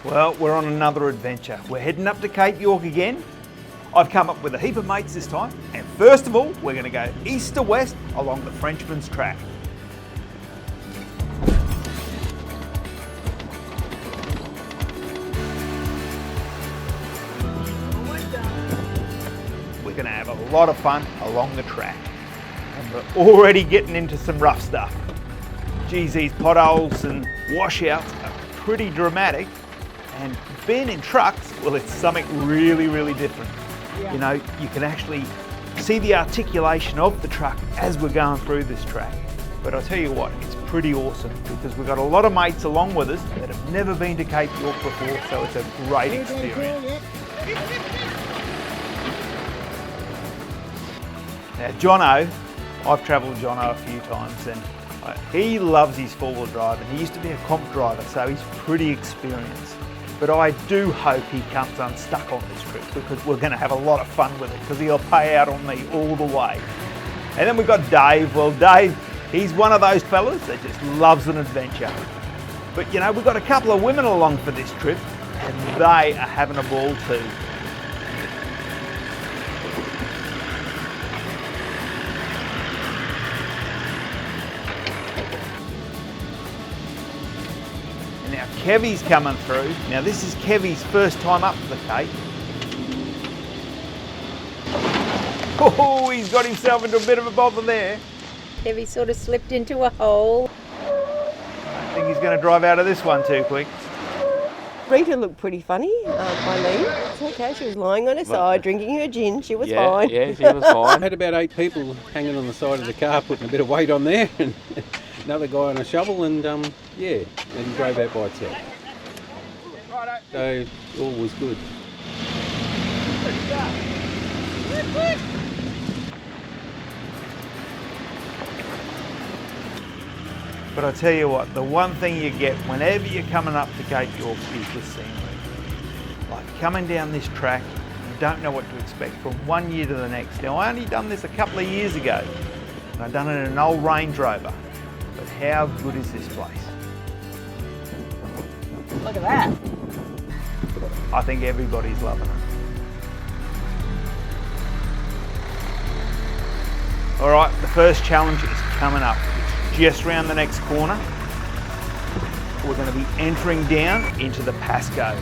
Well, we're on another adventure. We're heading up to Cape York again. I've come up with a heap of mates this time, and first of all, we're going to go east to west along the Frenchman's Track. We're going to have a lot of fun along the track, and we're already getting into some rough stuff. Geez, these potholes and washouts are pretty dramatic, and being in trucks, well, it's something really, really different. Yeah. You know, you can actually see the articulation of the truck as we're going through this track. But I'll tell you what, it's pretty awesome because we've got a lot of mates along with us that have never been to Cape York before, so it's a great experience. Now, Jono, I've travelled with Jono a few times, and he loves his four-wheel drive, and he used to be a comp driver, so he's pretty experienced. But I do hope he comes unstuck on this trip because we're going to have a lot of fun with it because he'll pay out on me all the way. And then we've got Dave. Well, Dave, he's one of those fellas that just loves an adventure. But you know, we've got a couple of women along for this trip and they are having a ball too. Now Kevy's coming through. Now this is Kevy's first time up the Cape. Oh, he's got himself into a bit of a bother there. Kevy sort of slipped into a hole. I think he's going to drive out of this one too quick. Rita looked pretty funny, Eileen. It's okay, she was lying on her side, drinking her gin, she was fine. Yeah, she was fine. I had about 8 people hanging on the side of the car, putting a bit of weight on there, and another guy on a shovel, and and he drove out by itself. So all was good. But I tell you what, the one thing you get whenever you're coming up to Cape York is the scenery. Like coming down this track, you don't know what to expect from one year to the next. Now I only done this a couple of years ago, and I've done it in an old Range Rover. But how good is this place? Look at that. I think everybody's loving it. All right, the first challenge is coming up. It's just round the next corner. We're going to be entering down into the Pasco.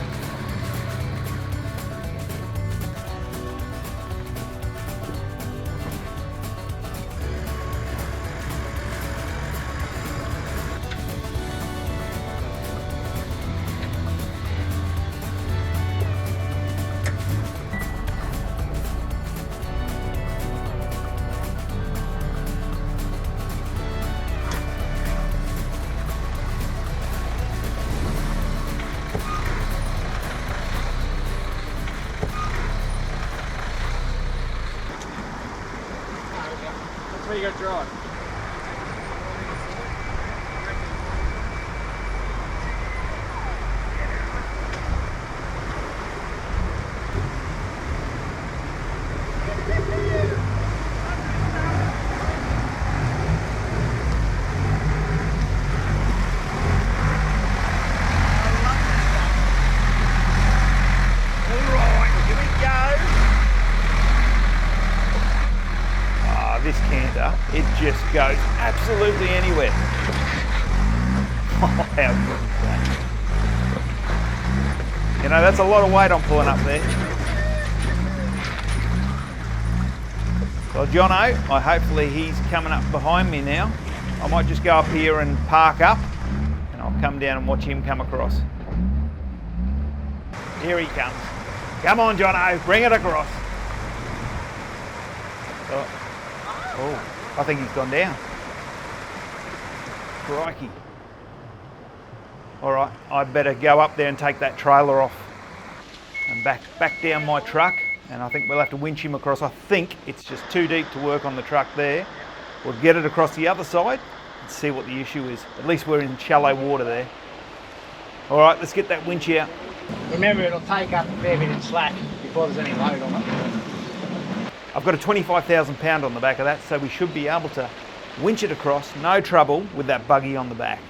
Where you got to drive? This canter, it just goes absolutely anywhere. Oh, how good is that? You know, that's a lot of weight I'm pulling up there. Well, Jono, hopefully he's coming up behind me now. I might just go up here and park up, and I'll come down and watch him come across. Here he comes. Come on, Jono, bring it across. Oh, I think he's gone down. Crikey. All right, I better go up there and take that trailer off and back down my truck, and I think we'll have to winch him across. I think it's just too deep to work on the truck there. We'll get it across the other side and see what the issue is. At least we're in shallow water there. All right, let's get that winch out. Remember, it'll take up a fair bit of slack before there's any load on it. I've got a 25,000 pound on the back of that, so we should be able to winch it across, no trouble with that buggy on the back.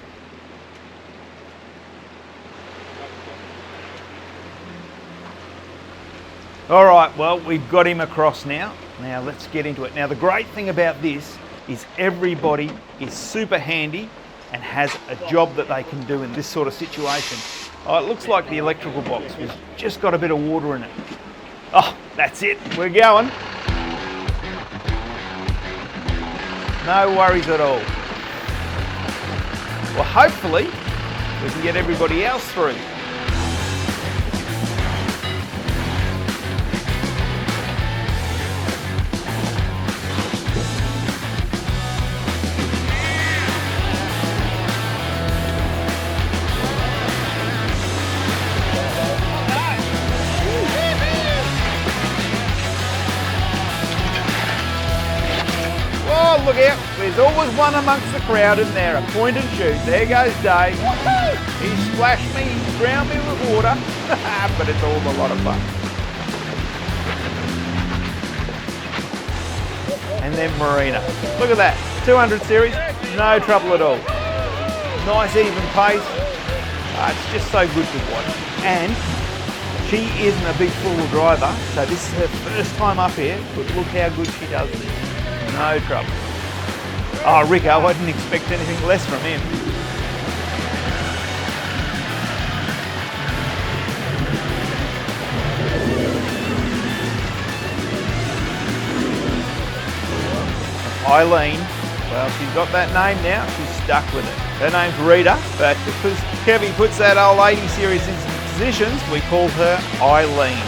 All right, well, we've got him across now. Now let's get into it. Now the great thing about this is everybody is super handy and has a job that they can do in this sort of situation. Oh, it looks like the electrical box has just got a bit of water in it. Oh, that's it, we're going. No worries at all. Well, hopefully we can get everybody else through. Oh, look out, there's always one amongst the crowd in there, a point and shoot. There goes Dave. He splashed me, he drowned me with water, but it's all a lot of fun. And then Marina. Look at that, 200 series, no trouble at all. Nice even pace. It's just so good to watch. And she isn't a big four-wheel driver, so this is her first time up here, but look how good she does this. No trouble. Oh, Rico, I didn't expect anything less from him. Eileen, well, she's got that name now, she's stuck with it. Her name's Rita, but because Kevy puts that old 80 series in some positions, we call her Eileen.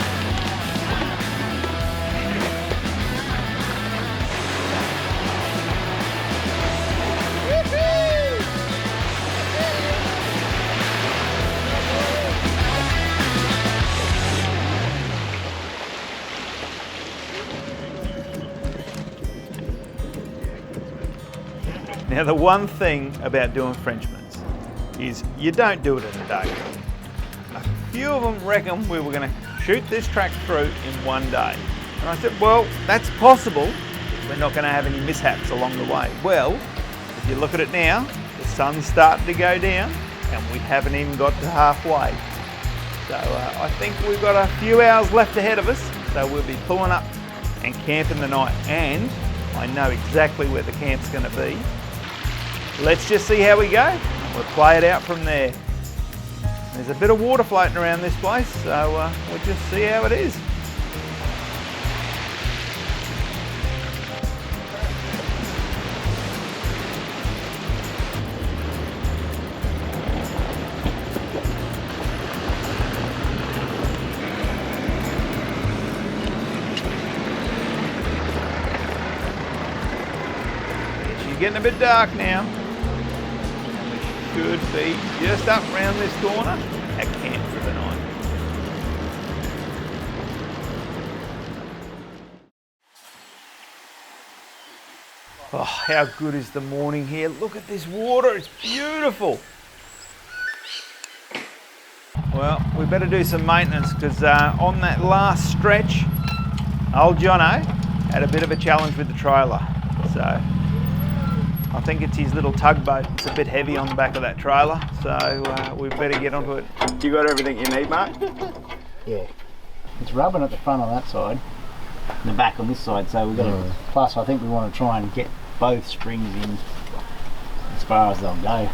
Now the one thing about doing Frenchmans is you don't do it in a day. A few of them reckon we were going to shoot this track through in one day. And I said, well, that's possible if we're not going to have any mishaps along the way. Well, if you look at it now, the sun's starting to go down and we haven't even got to halfway. So I think we've got a few hours left ahead of us, so we'll be pulling up and camping the night. And I know exactly where the camp's going to be. Let's just see how we go. We'll play it out from there. There's a bit of water floating around this place, so we'll just see how it is. It's getting a bit dark now. Should be just up around this corner at camp for the night. Oh, how good is the morning here. Look at this water, it's beautiful. Well, we better do some maintenance because on that last stretch, old Jono had a bit of a challenge with the trailer. So I think it's his little tugboat. It's a bit heavy on the back of that trailer, so we better get onto it. You got everything you need, mate? Yeah. It's rubbing at the front on that side, and the back on this side, so we've got to, plus I think we want to try and get both springs in as far as they'll go.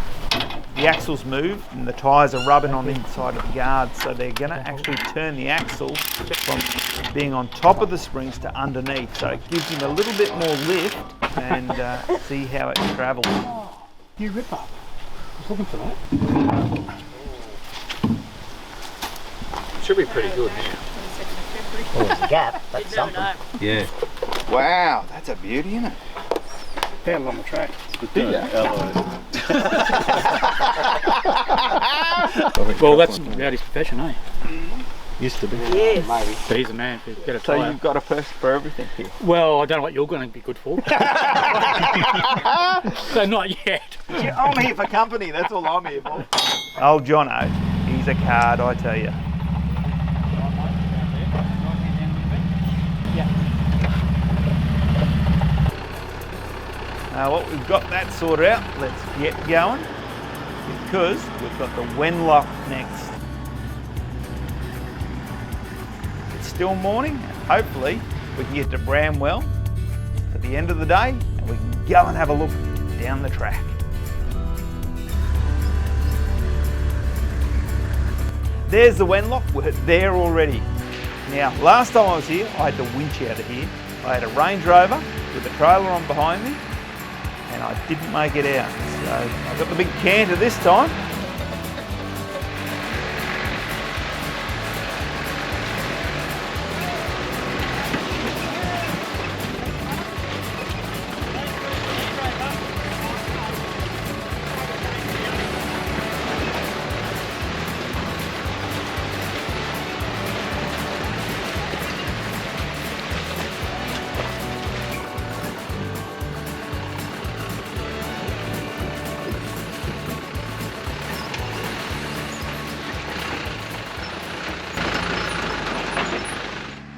The axle's moved and the tyres are rubbing on the inside of the guard, so they're going to actually turn the axle from being on top of the springs to underneath, so it gives him a little bit more lift and see how it travels. You ripper. I was looking for that. Should be pretty good now. Well, there's a gap, that's something. Yeah. Wow, that's a beauty, isn't it? Found it on the track. Well, that's about his profession, eh? Used to be. Yes. Maybe. But he's a man. Get a So tyre. you've got a first for everything here. Well, I don't know what you're going to be good for. So not yet. I'm here for company, that's all I'm here for. Old Jono, he's a card, I tell you. Well, we've got that sorted out. Let's get going because we've got the Wenlock next. It's still morning, and hopefully we can get to Bramwell at the end of the day and we can go and have a look down the track. There's the Wenlock, we're there already. Now, last time I was here, I had to winch out of here. I had a Range Rover with a trailer on behind me, and I didn't make it out. So I got the big canter this time.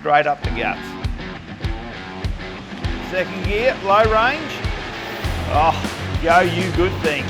Straight up the guts. Second gear, low range. Oh, go you good thing.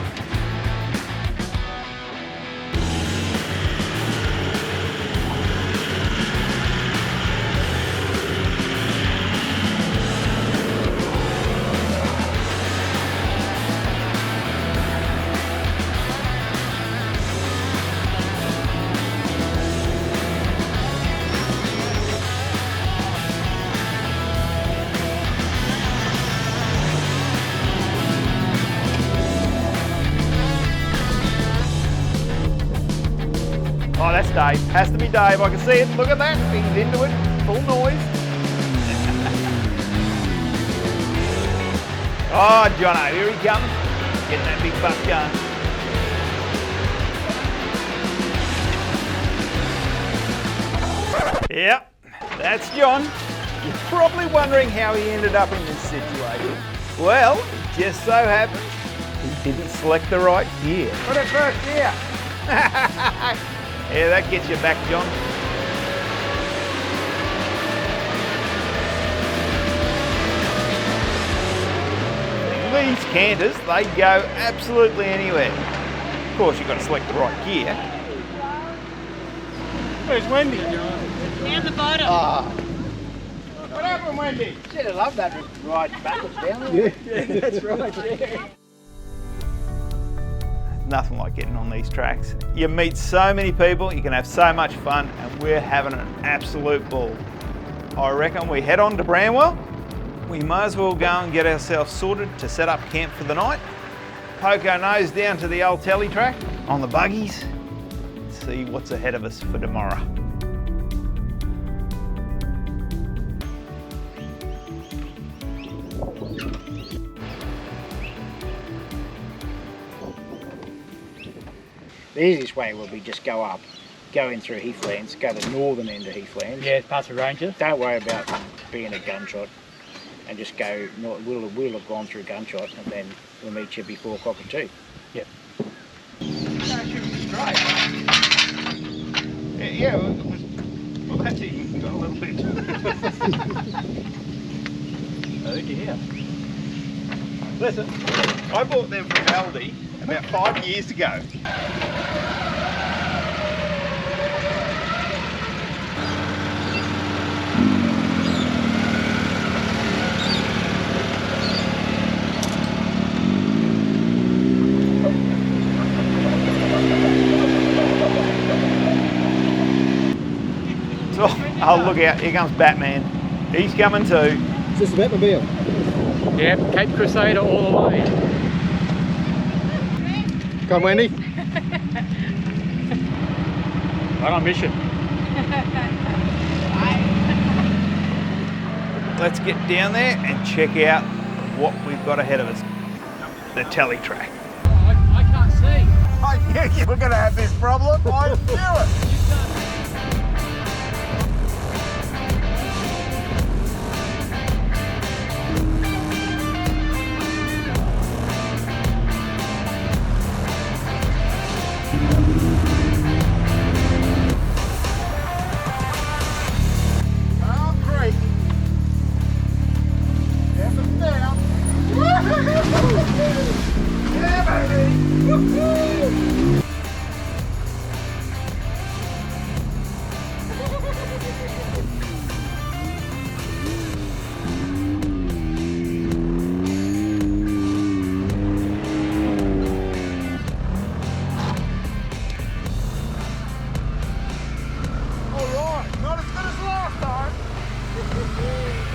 Oh, that's Dave. Has to be Dave. I can see it. Look at that. He's into it. Full noise. Oh, Jono, here he comes. Getting that big bus going. Yep, that's John. You're probably wondering how he ended up in this situation. Well, it just so happens he didn't select the right gear. Put it first gear. Yeah, that gets you back, John. These canters, they go absolutely anywhere. Of course, you've got to select the right gear. Where's Wendy? Down the bottom. What happened, Wendy? She'd have loved that ride backwards down there. Yeah, that's right, yeah. Nothing like getting on these tracks. You meet so many people, you can have so much fun, and we're having an absolute ball. I reckon we head on to Bramwell. We might as well go and get ourselves sorted to set up camp for the night. Poco nose down to the old telly track on the buggies. See what's ahead of us for tomorrow. The easiest way will be just go up, go in through Heathlands, go to the northern end of Heathlands. Yeah, past the ranger. Don't worry about being a gunshot and just go, we'll have gone through gunshot and then we'll meet you before cockatoo. Yep. Straight. Yeah, well that's it, you can go a little bit. Oh dear. Listen, I bought them from Aldi about 5 years ago. Oh, look out, here comes Batman. He's coming too. Is this the Batmobile? Yeah, Cape Crusader all the way. Come on, Wendy. Right on mission. Let's get down there and check out what we've got ahead of us. The telly track. I can't see. I knew you were going to have this problem. I knew it.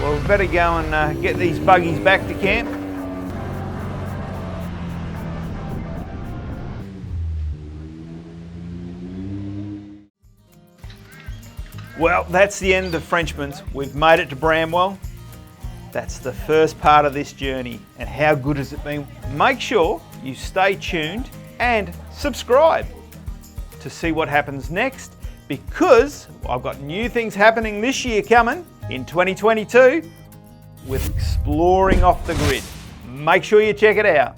Well, we better go and get these buggies back to camp. Well, that's the end of Frenchman's. We've made it to Bramwell. That's the first part of this journey. And how good has it been? Make sure you stay tuned and subscribe to see what happens next, because I've got new things happening this year coming in 2022 with exploring off the grid. Make sure you check it out.